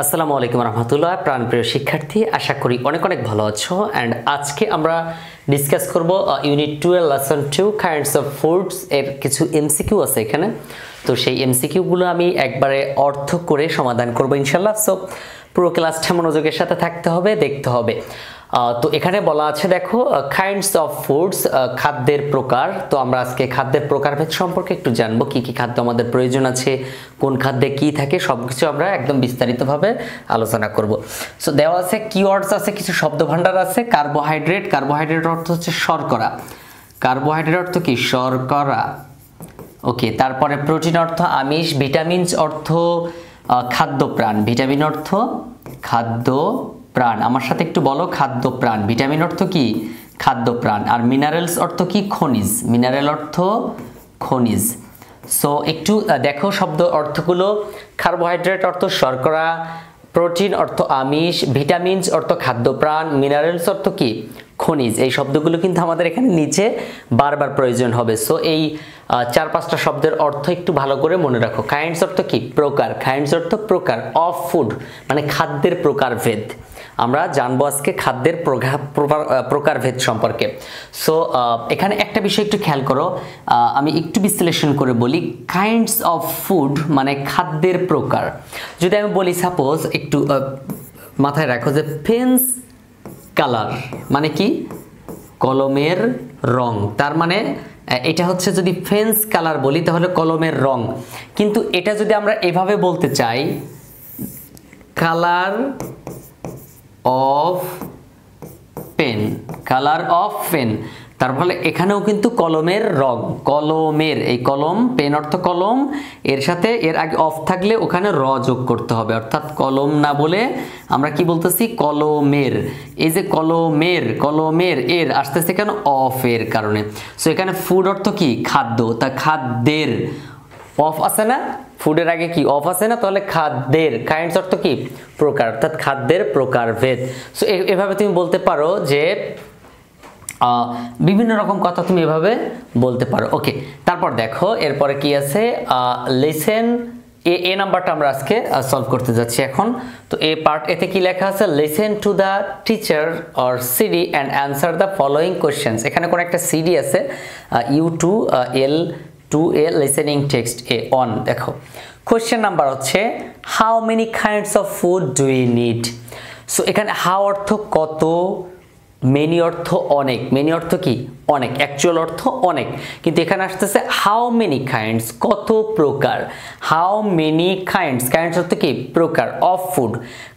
আসসালামু আলাইকুম রহমতুল্লাহ। প্রাণপ্রিয় শিক্ষার্থী, আশা করি অনেক অনেক ভালো আছো। অ্যান্ড আজকে আমরা ডিসকাস করব unit 12 lesson 2 kinds of foods এর কিছু এমসিকিউ আছে এখানে। তো সেই এমসিকিউগুলো আমি একবারে অর্থ করে সমাধান করব ইনশাল্লাহ। সো পুরো ক্লাসটা মনোযোগের সাথে থাকতে হবে, দেখতে হবে। তো এখানে বলা আছে দেখো কাইন্ডস অফ ফুডস, খাদ্যের প্রকার। তো আমরা আজকে খাদ্যের প্রকারভেদ সম্পর্কে একটু জানবো, কি কি খাদ্য আমাদের প্রয়োজন আছে, কোন খাদ্যে কি থাকে, সবকিছু আমরা একদম বিস্তারিতভাবে আলোচনা করব। সো দেওয়া আছে কিওয়ার্ডস আছে, কিছু শব্দভাণ্ডার আছে। কার্বোহাইড্রেট, কার্বোহাইড্রেট অর্থ হচ্ছে শর্করা। কার্বোহাইড্রেট অর্থ কি? শর্করা। ওকে, তারপরে প্রোটিন অর্থ আমিষ, ভিটামিনস অর্থ খাদ্যপ্রাণ। ভিটামিন অর্থ খাদ্য প্রাণ। আমার সাথে একটু বলো, খাদ্য প্রাণ। ভিটামিন অর্থ কি? খাদ্য প্রাণ। আর মিনারেলস অর্থ কি? খনিজ। মিনারেল অর্থ খনিজ। সো একটু দেখো শব্দ অর্থগুলো। কার্বোহাইড্রেট অর্থ শর্করা, প্রোটিন অর্থ আমিষ, ভিটামিনস অর্থ খাদ্য প্রাণ, মিনারেলস অর্থ কি? খনিজ। এই শব্দগুলো কিন্তু আমাদের এখানে নিচে বারবার প্রয়োজন হবে। সো এই 4-5টা শব্দের অর্থ একটু ভালো করে মনে রাখো। কাইন্ডস অর্থ কি? প্রকার। কাইন্ডস অর্থ প্রকার। অফ ফুড মানে খাদ্যের প্রকারভেদ। আমরা জানবো আজকে খাদ্যের প্রকারভেদ সম্পর্কে। সো এখানে একটা বিষয় একটু খেয়াল করো, আমি একটু বিশ্লেষণ করে বলি। কাইন্ডস অফ ফুড মানে খাদ্যের প্রকার। যদি আমি বলি সাপোজ, একটু মাথায় রাখো যে পেন্স কালার মানে কি? কলমের রং। তার মানে এটা হচ্ছে, যদি পেন্স কালার বলি তাহলে কলমের রং। কিন্তু এটা যদি আমরা এভাবে বলতে চাই, colour of pen, colour of pen, তার ফলে এখানেও কিন্তু কলমের রং। কলমের, এই কলম, পেন অর্থ কলম, এর সাথে এর আগে অফ থাকলে ওখানে র যোগ করতে হবে, অর্থাৎ কলম না বলে আমরা কি বলতেছি? কলমের। এই যে কলমের, কলমের এর আসতেছে কেন? অফ এর কারণে। সো এখানে ফুড অর্থ কি? খাদ্য। তা খাদ্যের অফ আছে না? ফুডের আগে কি অফ আছে না? তাহলে খাদ্যের। কাইন্ডস অর্থ কি? প্রকার, অর্থাৎ খাদ্যের প্রকারভেদ। সো এভাবে তুমি বলতে পারো যে বিভিন্ন রকম কথা তুমি এভাবে বলতে পারো। ওকে, তারপর দেখো এরপরে কি আছে। লিসেন, এ নাম্বারটা আমরা আজকে সলভ করতে যাচ্ছি এখন। তো এ পার্ট, এতে কি লেখা আছে? Listen to the teacher or CD and answer the following questions. এখানে কোন একটা সিডি আছে, U2L2A listening text A on. দেখো কোয়েশ্চেন নাম্বার হচ্ছে, how many kinds of food do you need? So এখানে হাউ অর্থ কত, মেনি অর্থ অনেক। মেনি অর্থ কি? অনেক। অ্যাকচুয়াল অর্থ অনেক, কিন্তু এখানে আসতেছে হাউ মেনি কাইন্ডস, কত প্রকার। হাউ মেনি কাইন্ডস, কাইন্ডস অর্থ কি? প্রকার। অফ ফুড,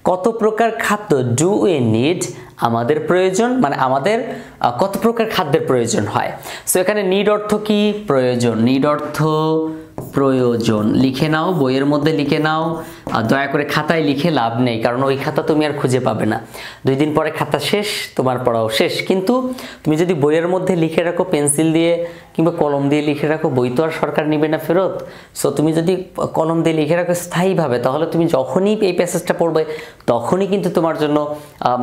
কত প্রকার খাদ্য। ডু উই নিড, আমাদের প্রয়োজন, মানে আমাদের কত প্রকার খাদ্যের প্রয়োজন হয়। সো এখানে নিড অর্থ কি? প্রয়োজন। নিড অর্থ প্রয়োজন। লিখে নাও, বইয়ের মধ্যে লিখে নাও। দয়া করে খাতায় লিখে লাভ নেই, কারণ ওই খাতা তুমি আর খুঁজে পাবে না। 2 দিন পরে খাতা শেষ, তোমার পড়াও শেষ। কিন্তু তুমি যদি বইয়ের মধ্যে লিখে রাখো পেন্সিল দিয়ে কিংবা কলম দিয়ে লিখে রাখো, বই তো আর সরকার নেবে না ফেরত। সো তুমি যদি কলম দিয়ে লিখে রাখো স্থায়ীভাবে, তাহলে তুমি যখনই এই প্যাসেজটা পড়বে তখনই কিন্তু তোমার জন্য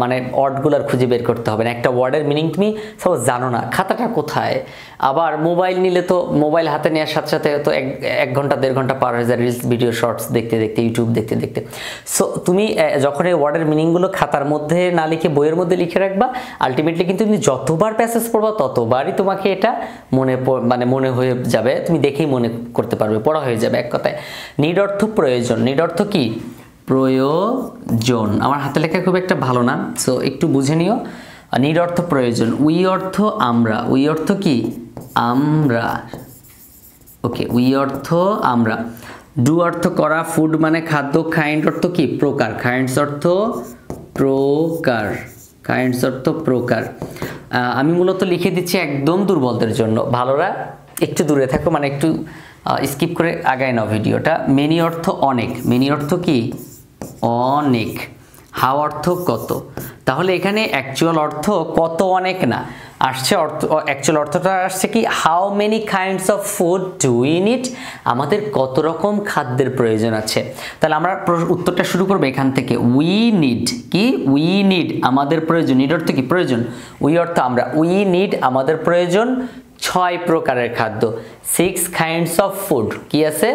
মানে ওয়ার্ডগুলো আর খুঁজে বের করতে হবে না। একটা ওয়ার্ডের মিনিং তুমি সাপোজ জানো না, খাতাটা কোথায়। আবার মোবাইল নিলে তো মোবাইল হাতে নেওয়ার সাথে সাথে তো 1 ঘন্টা 1.5 ঘন্টা পার হয়ে যায় রিলস, ভিডিও, শর্টস দেখতে দেখতে, ইউটিউব দেখতে দেখতে। সো তুমি যখন এই ওয়ার্ডের মিনিংগুলো খাতার মধ্যে না লিখে বইয়ের মধ্যে লিখে রাখবা, আলটিমেটলি কিন্তু তুমি যতবার প্যাসেজ পড়বা ততবারই তোমাকে এটা মনে হয়ে যাবে, তুমি দেখেই মনে করতে পারবে, পড়া হয়ে যাবে এক কথায়। নিড অর্থ প্রয়োজন। নিড অর্থ কি? প্রয়োজন। আমার হাতে লেখা খুব একটা ভালো না, সো একটু বুঝে নিও। নিড অর্থ প্রয়োজন। উই অর্থ আমরা। উই অর্থ কি? আমরা। ওকে, উই অর্থ আমরা। ডু অর্থ করা। ফুড মানে খাদ্য। কাইন্ড অর্থ কি? প্রকার। কাইন্ডস অর্থ প্রকার। কাইন্ডস অর্থ প্রকার। আমি মূলত লিখে দিচ্ছি একদম দুর্বলদের জন্য, ভালোরা একটু দূরে থাকো, মানে একটু স্কিপ করে আগায় নাও ভিডিওটা। মেনি অর্থ অনেক। মেনি অর্থ কি? অনেক। হাউ অর্থ কত। তাহলে এখানে অ্যাকচুয়াল অর্থ কত অনেক না, আসছে অর্থ, অ্যাকচুয়াল অর্থটা আসছে কি? How many kinds of food do we need, আমাদের কত রকম খাদ্যের প্রয়োজন আছে। তাহলে আমরা উত্তরটা শুরু করবো এখান থেকে। উই নিড কি? উই নিড, আমাদের প্রয়োজন। নিড অর্থ কি? প্রয়োজন। উই অর্থ আমরা। উই নিড, আমাদের প্রয়োজন 6 প্রকারের খাদ্য। 6 কাইন্ডস অফ ফুড। কি আছে?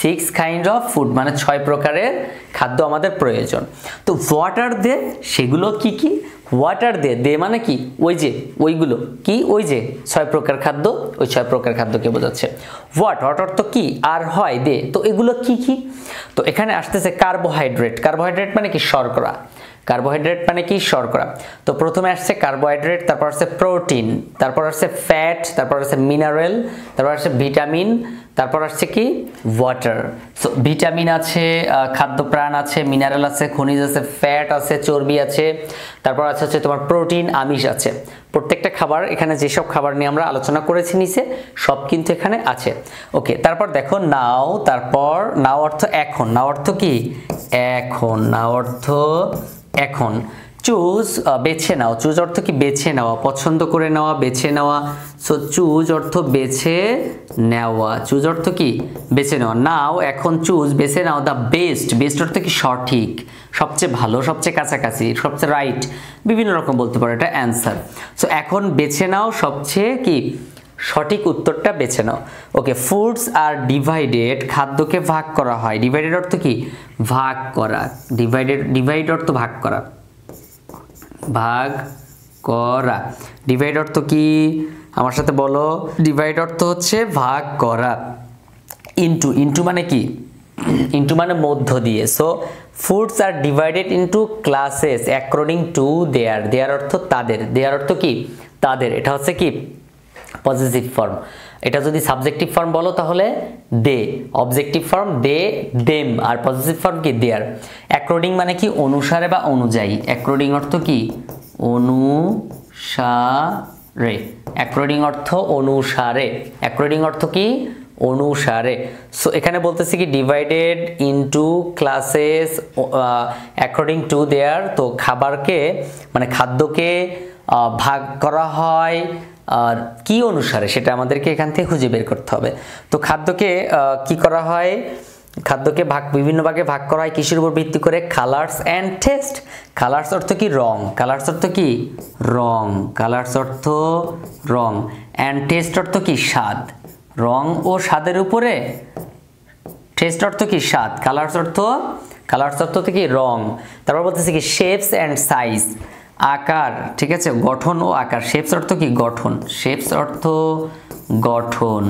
6 কাইন্ড অফ ফুড, মানে 6 প্রকারের খাদ্য আমাদের প্রয়োজন। তো হোয়াট আর দে, সেগুলো কি কি? হোয়াট আর দে, দে মানে কি? ওই যে, ওইগুলো কি? ওই যে 6 প্রকার খাদ্য, ওই 6 প্রকার খাদ্যকে বোঝাচ্ছে। হোয়াট অর্থ কি, আর হয় দে, তো এগুলো কি কি? তো এখানে আসতেছে কার্বোহাইড্রেট। কার্বোহাইড্রেট মানে কি? শর্করা। কার্বোহাইড্রেট মানে কি? শর্করা। তো প্রথমে আসছে কার্বোহাইড্রেট, তারপর আসছে প্রোটিন, তারপর আসছে ফ্যাট, তারপর আসছে মিনারেল, তারপর আসছে ভিটামিন, তারপর আসছে কি? ওয়াটার। সো ভিটামিন আছে, খাদ্য প্রাণ আছে, মিনারেল আছে, খনিজ আছে, ফ্যাট আছে, চর্বি আছে, তারপর আছে হচ্ছে তোমার প্রোটিন, আমিষ আছে। প্রত্যেকটা খাবার, এখানে যেসব খাবার নিয়ে আমরা আলোচনা করেছি নিচে, সব কিন্তু এখানে আছে। ওকে, তারপর দেখো নাও, তারপর নাও অর্থ এখন। নাও অর্থ কি? এখন। নাও অর্থ এখন। চুজ, বেছে নাও। চুজ অর্থ কি? বেছে নেওয়া, পছন্দ করে নেওয়া, বেছে নেওয়া। সো চুজ অর্থ বেছে নেওয়া। চুজ অর্থ কি? বেছে নেওয়া। নাও, এখন, চুজ, বেছে নাও দ্য বেস্ট। বেস্ট অর্থ কি? সঠিক, সবচেয়ে ভালো, সবচেয়ে কাছাকাছি, সবচেয়ে রাইট, বিভিন্ন রকম বলতে পারো, এটা অ্যান্সার। সো এখন বেছে নাও সবচেয়ে কি? সঠিক উত্তরটা বেছে নাও। ওকে, ফুডস আর ডিভাইডেড, খাদ্যকে ভাগ করা হয়। ডিভাইডেড অর্থ কি? ভাগ করা। ডিভাইড অর্থ ভাগ করা, ভাগ করা। ডিভাইড অর্থ কি? আমার সাথে বলো। ডিভাইড অর্থ হচ্ছে ভাগ করা। ইনটু, ইনটু মানে কি? ইনটু মানে মধ্য দিয়ে। So foods are divided into classes according to their. Their অর্থ তাদের। দেয়ার অর্থ কি? তাদের। এটা হচ্ছে কি? Positive form. এটা যদি সাবজেক্টিভ ফর্ম বলো তাহলে they, objective form they, them, আর পজিটিভ ফর্ম কি? দেয়ার। অ্যাকর্ডিং মানে কি? অনুসারে বা অনুযায়ী। অ্যাকর্ডিং অর্থ কি? অনুসারে। অ্যাকর্ডিং অর্থ অনুসারে। অ্যাকর্ডিং অর্থ কি? অনুসারে। সো এখানে বলতেছি কি? Divided into classes according to দেয়ার। তো খাবারকে মানে খাদ্যকে ভাগ করা হয় আর কি অনুসারে, সেটা আমাদেরকে এখান থেকে খুঁজে বের করতে হবে। তো খাদ্যকে কি করা হয়? খাদ্যকে বিভিন্ন ভাগে ভাগ করা হয় কিসের উপর ভিত্তি করে? Colours and test. কালার্স অর্থ কি? রং। কালার্স অর্থ কি? রং। কালার্স অর্থ রং। অ্যান্ড টেস্ট অর্থ কি? স্বাদ। রং ও স্বাদের উপরে। টেস্ট অর্থ কি? স্বাদ। কালার্স অর্থ কি? রং। তারপর বলতেছে কি? শেপস অ্যান্ড সাইজ, আকার, ঠিক আছে, গঠন ও আকার। শেপস অর্থ কি? গঠন। শেপস অর্থ গঠন।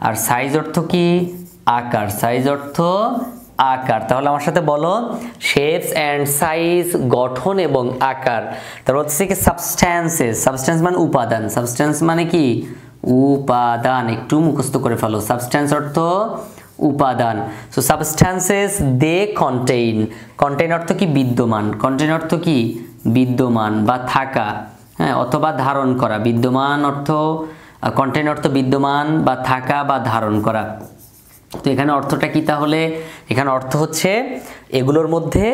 আর সাইজ অর্থ কি? আকার। সাইজ অর্থ আকার। তাহলে আমার সাথে বলো, শেপস অ্যান্ড সাইজ, গঠন এবং আকার। তারপর হচ্ছে কি? সাবস্ট্যান্সেস। সাবস্ট্যান্স মানে উপাদান। সাবস্ট্যান্স মানে কি? উপাদান। একটু মুখস্থ করে ফেলো। সাবস্ট্যান্স অর্থ উপাদান। So substances they contain. Contain অর্থ কি? বিদ্যমান। কন্টেইন অর্থ কি? বিদ্যমান বা থাকা, হ্যাঁ, অথবা ধারণ করা। বিদ্যমান অর্থ, কন্টেইন অর্থ বিদ্যমান বা থাকা বা ধারণ করা। তো এখানে অর্থটা কি তাহলে? এখানে অর্থ হচ্ছে এগুলোর মধ্যে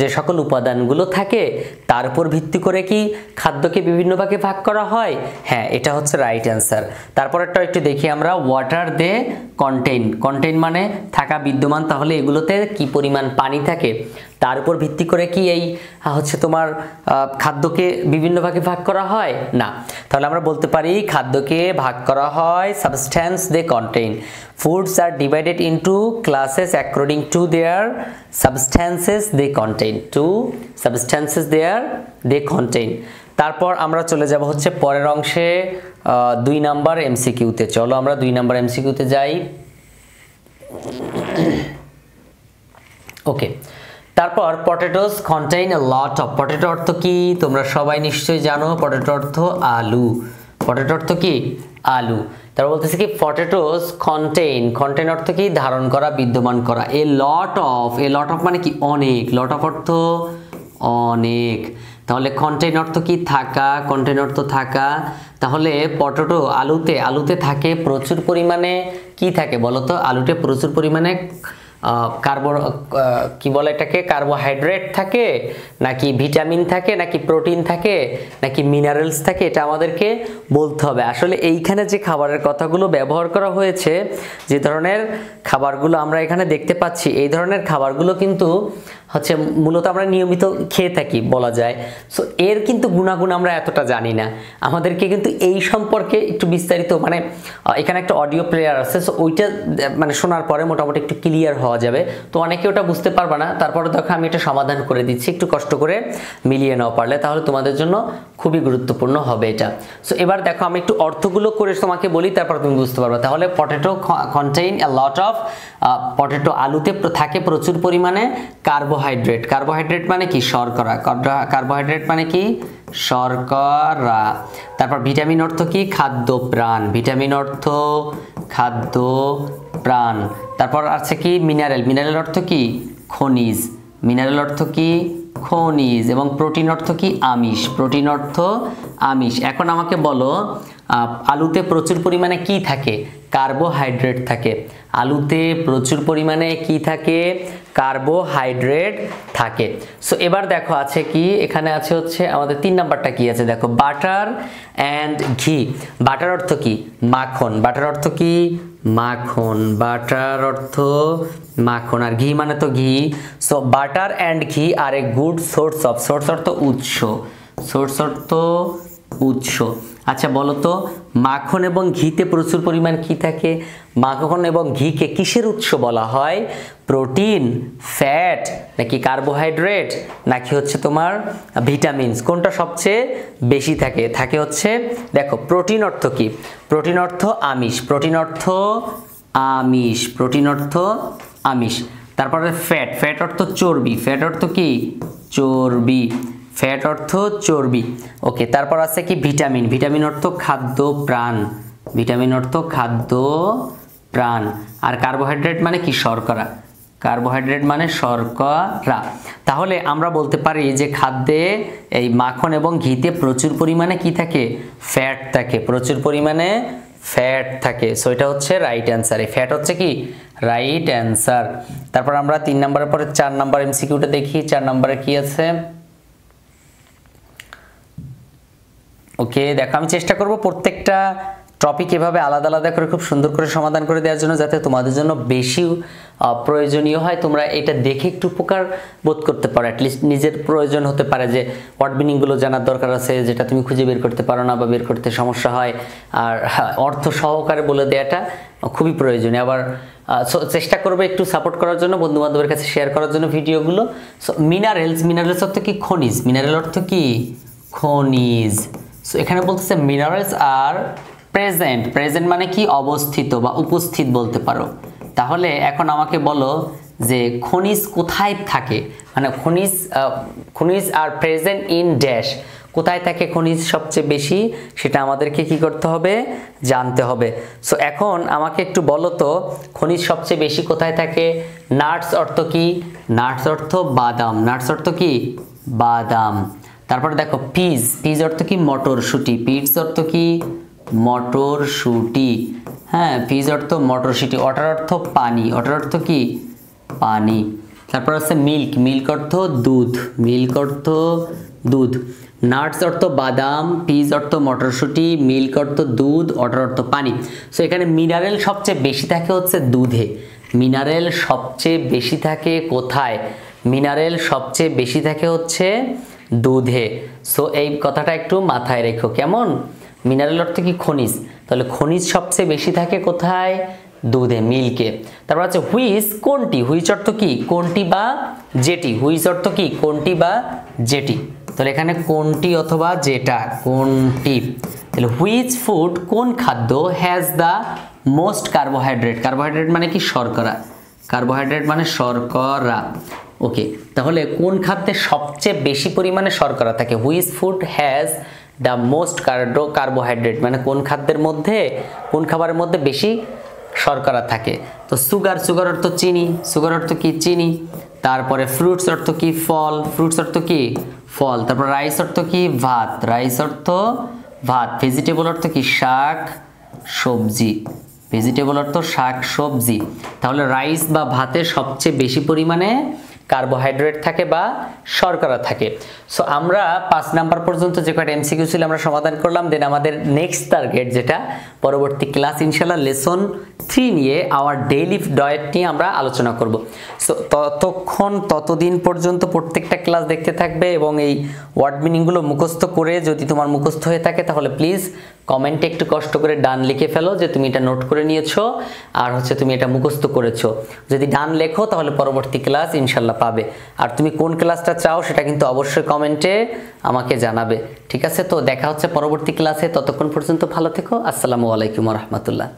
যে সকল উপাদানগুলো থাকে তার উপর ভিত্তি করে কি খাদ্যকে বিভিন্ন ভাগে ভাগ করা হয়? হ্যাঁ, এটা হচ্ছে রাইট অ্যান্সার। তারপরেরটা একটু দেখি আমরা। ওয়াটার দে কন্টেইন। কন্টেইন মানে থাকা, বিদ্যমান। তাহলে এগুলোতে কি পরিমাণ পানি থাকে তার উপর ভিত্তি করে কি এই হচ্ছে তোমার খাদ্যকে বিভিন্ন ভাগে ভাগ করা হয়? না। তাহলে আমরা বলতে পারি খাদ্যকে ভাগ করা হয় substance they contain. Foods are divided into classes according to their substances they contain. Substances they contain. তারপর আমরা চলে যাব হচ্ছে পরের অংশে 2 নাম্বার এমসিকিউতে। চলো আমরা 2 নাম্বার এমসিকিউতে যাই। ওকে, তারপর potatoes contain A lot of. Potato অর্থ কি? তোমরা সবাই নিশ্চয়ই জানো। পটেটো অর্থ আলু। পটেটো অর্থ কি? আলু। তারপর বলতেছে কি? Potatoes contain. কন্টেইন অর্থ কি? ধারণ করা, বিদ্যমান করা। এ lot of. A lot of মানে কি? অনেক। লট অফ অর্থ অনেক। তাহলে কন্টেইন অর্থ কি? থাকা। কন্টেইন অর্থ থাকা। তাহলে পটেটো আলুতে থাকে প্রচুর পরিমাণে কি থাকে বলো তো? আলুতে প্রচুর পরিমাণে কি বলে এটাকে? কার্বোহাইড্রেট থাকে, নাকি ভিটামিন থাকে, নাকি প্রোটিন থাকে, নাকি মিনারেলস থাকে? এটা আমাদেরকে বলতে হবে। আসলে এইখানে যে খাবারের কথাগুলো ব্যবহার করা হয়েছে, যে ধরনের খাবারগুলো আমরা এখানে দেখতে পাচ্ছি, এই ধরনের খাবারগুলো কিন্তু হচ্ছে মূলত আমরা নিয়মিত খেয়ে থাকি বলা যায়। সো এর কিন্তু গুণাগুণ আমরা এতটা জানি না, আমাদেরকে কিন্তু এই সম্পর্কে একটু বিস্তারিত মানে এখানে একটা অডিও প্লেয়ার আছে, সো ওইটা মানে শোনার পরে মোটামুটি একটু ক্লিয়ার হওয়া যাবে। তো অনেকে ওটা বুঝতে পারবে না, তারপরে দেখো আমি এটা সমাধান করে দিচ্ছি, একটু কষ্ট করে মিলিয়ে নাও পারলে, তাহলে তোমাদের জন্য খুবই গুরুত্বপূর্ণ হবে এটা। সো এবার দেখো আমি একটু অর্থগুলো করে তোমাকে বলি, তারপর তুমি বুঝতে পারবে। তাহলে potato contain A lot of, potato আলুতে থাকে প্রচুর পরিমাণে কার্বোহাইড্রেট। কার্বোহাইড্রেট মানে কি? শর্করা। কার্বোহাইড্রেট মানে কি? শর্করা। তারপর ভিটামিন অর্থ কি? খাদ্য প্রাণ। ভিটামিন অর্থ খাদ্য প্রাণ। তারপর আছে কি? মিনারেল। মিনারেল অর্থ কি? খনিজ। মিনারেল অর্থ কি? খনিজ। এবং প্রোটিন অর্থ কি? আমিষ। প্রোটিন অর্থ আমিষ। এখন আমাকে বলো আলুতে প্রচুর পরিমাণে কি থাকে? কার্বোহাইড্রেট থাকে। আলুতে প্রচুর পরিমাণে কি থাকে? কার্বোহাইড্রেট থাকে। সো এবার দেখো আছে কি, এখানে আছে হচ্ছে আমাদের 3 নাম্বারটা কি আছে দেখো, বাটার অ্যান্ড ঘি। বাটার অর্থ কি? মাখন। বাটার অর্থ কি? মাখন। বাটার অর্থ মাখন। আর ঘি মানে তো ঘি। So butter and ghee are a good source of, source অর্থ উৎস, সোর্স অর্থ উৎস। আচ্ছা বলো তো মাখন এবং ঘিতে প্রচুর পরিমাণ কি থাকে? মাখন এবং ঘিকে কিসের উৎস বলা হয়? প্রোটিন, ফ্যাট, নাকি কার্বোহাইড্রেট, নাকি হচ্ছে তোমার ভিটামিনস? কোনটা সবচেয়ে বেশি থাকে? থাকে হচ্ছে দেখো প্রোটিন অর্থ কি? প্রোটিন অর্থ আমিষ। প্রোটিন অর্থ আমিষ। প্রোটিন অর্থ আমিষ। তারপরে ফ্যাট। ফ্যাট অর্থ চর্বি। ফ্যাট অর্থ কি? চর্বি। ফ্যাট অর্থ চর্বি। ওকে, তারপর আছে কি? ভিটামিন। ভিটামিন অর্থ খাদ্য প্রাণ। ভিটামিন অর্থ খাদ্য প্রাণ। আর কার্বোহাইড্রেট মানে কি? শর্করা। কার্বোহাইড্রেট মানে শর্করা। তাহলে আমরা বলতে পারি যে খাদ্যে এই মাখন এবং ঘিতে প্রচুর পরিমাণে কি থাকে? ফ্যাট থাকে। প্রচুর পরিমাণে ফ্যাট থাকে। সো এটা হচ্ছে রাইট অ্যান্সার। এই ফ্যাট হচ্ছে কি? Right answer. তারপর আমরা 3 নম্বরের পরে 4 নম্বর এমসিকিউটা দেখি। 4 নম্বরে কি আছে? ওকে দেখো আমি চেষ্টা করব প্রত্যেকটা টপিক এভাবে আলাদা আলাদা করে খুব সুন্দর করে সমাধান করে দেওয়ার জন্য, যাতে তোমাদের জন্য বেশি প্রয়োজনীয় হয়, তোমরা এটা দেখে একটু উপকার বোধ করতে পারো। অ্যাটলিস্ট নিজের প্রয়োজন হতে পারে যে ওয়ার্ড মিনিংগুলো জানার দরকার আছে, যেটা তুমি খুঁজে বের করতে পারো না বা বের করতে সমস্যা হয়। আর অর্থ সহকারে বলে দেওয়াটা খুবই প্রয়োজনীয়। আবার চেষ্টা করবে একটু সাপোর্ট করার জন্য, বন্ধু বান্ধবের কাছে শেয়ার করার জন্য ভিডিওগুলো। So minerals. মিনারেলস অর্থ কি? খনিজ। মিনারেল অর্থ কি? খনিজ। সো এখানে বলতেছে মিনারেলস আর প্রেজেন্ট। প্রেজেন্ট মানে কি? অবস্থিত বা উপস্থিত বলতে পারো। তাহলে এখন আমাকে বলো যে খনিজ কোথায় থাকে? মানে খনিজ আর প্রেজেন্ট ইন ড্যাশ, কোথায় থাকে খনিজ সবচেয়ে বেশি, সেটা আমাদেরকে কি করতে হবে? জানতে হবে। সো এখন আমাকে একটু বলো তো খনিজ সবচেয়ে বেশি কোথায় থাকে? নাটস অর্থ কি? নাটস অর্থ বাদাম। নাটস অর্থ কি? বাদাম। তারপর দেখো পিজ। পিজ অর্থ কি? মটরশুঁটি। পিজ অর্থ কি? মটরশুঁটি। হ্যাঁ, পিজ অর্থ মটরশুঁটি। ওয়াটার অর্থ পানি। ওয়াটার অর্থ কি? পানি। তারপর আছে মিল্ক। মিল্ক অর্থ দুধ। মিল্ক অর্থ দুধ। নাটস অর্থ বাদাম, পিজ অর্থ মটরশুঁটি, মিল্ক অর্থ দুধ, ওয়াটার অর্থ পানি। সো এখানে মিনারেল সবচেয়ে বেশি থাকে হচ্ছে দুধে। মিনারেল সবচেয়ে বেশি থাকে কোথায়? মিনারেল সবচেয়ে বেশি থাকে হচ্ছে দুধে। সো এই কথাটা একটু মাথায় রেখো। কেমন? মিনারেল অর্থ কি? খনিজ। তাহলে খনিজ সবচেয়ে বেশি থাকে কোথায়? দুধে, মিল্কে। তারপর আছে হুইচ। কোনটি। হুইচ অর্থ কি? কোনটি বা যেটি। হুইচ অর্থ কি? কোনটি বা যেটি। তাহলে এখানে কোনটি অথবা যেটা, কোনটি। তাহলে হুইচ ফুড, কোন খাদ্য, has the most carbohydrate. Carbohydrate মানে কি? শর্করা। কার্বোহাইড্রেট মানে শর্করা। ওকে, তাহলে কোন খাদ্যে সবচেয়ে বেশি পরিমাণে শর্করা থাকে? Which food has the most carbohydrate, মানে কোন খাদ্যের মধ্যে, কোন খাবারের মধ্যে বেশি শর্করা থাকে? তো সুগার। সুগার অর্থ চিনি। সুগার অর্থ কি? চিনি। তারপরে ফ্রুটস অর্থ কি? ফল। ফ্রুটস অর্থ কি? ফল। তারপর রাইস অর্থ কি? ভাত। রাইস অর্থ ভাত। ভেজিটেবল অর্থ কি? শাক সবজি। ভেজিটেবল অর্থ শাক সবজি। তাহলে রাইস বা ভাতে সবচেয়ে বেশি পরিমাণে কার্বোহাইড্রেট থাকে বা শর্করা থাকে। সো আমরা 5 নাম্বার পর্যন্ত যে কয়টা এমসিকিউ ছিল আমরা সমাধান করলাম। দেন আমাদের নেক্সট টার্গেট যেটা পরবর্তী ক্লাস ইনশাআল্লাহ লেসন 3 নিয়ে আওয়ার ডেইলি ডায়েট নিয়ে আমরা আলোচনা করব। সো ততদিন পর্যন্ত প্রত্যেকটা ক্লাস দেখতে থাকবে এবং এই ওয়ার্ড মিনিংগুলো মুখস্থ করে, যদি তোমার মুখস্থ হয়ে থাকে তাহলে প্লিজ কমেন্টে একটু কষ্ট করে ডান লিখে ফেলো যে তুমি এটা নোট করে নিয়েছো আর তুমি এটা মুখস্থ করেছো। যদি ডান লেখো তাহলে পরবর্তী ক্লাস ইনশাল্লাহ পাবে। আর তুমি কোন ক্লাসটা চাও সেটা কিন্তু অবশ্যই কমেন্টে আমাকে জানাবে। ঠিক আছে, তো দেখা হচ্ছে পরবর্তী ক্লাসে। ততক্ষণ পর্যন্ত ভালো থেকো। আসসালামু আলাইকুম ওয়া রাহমাতুল্লাহ।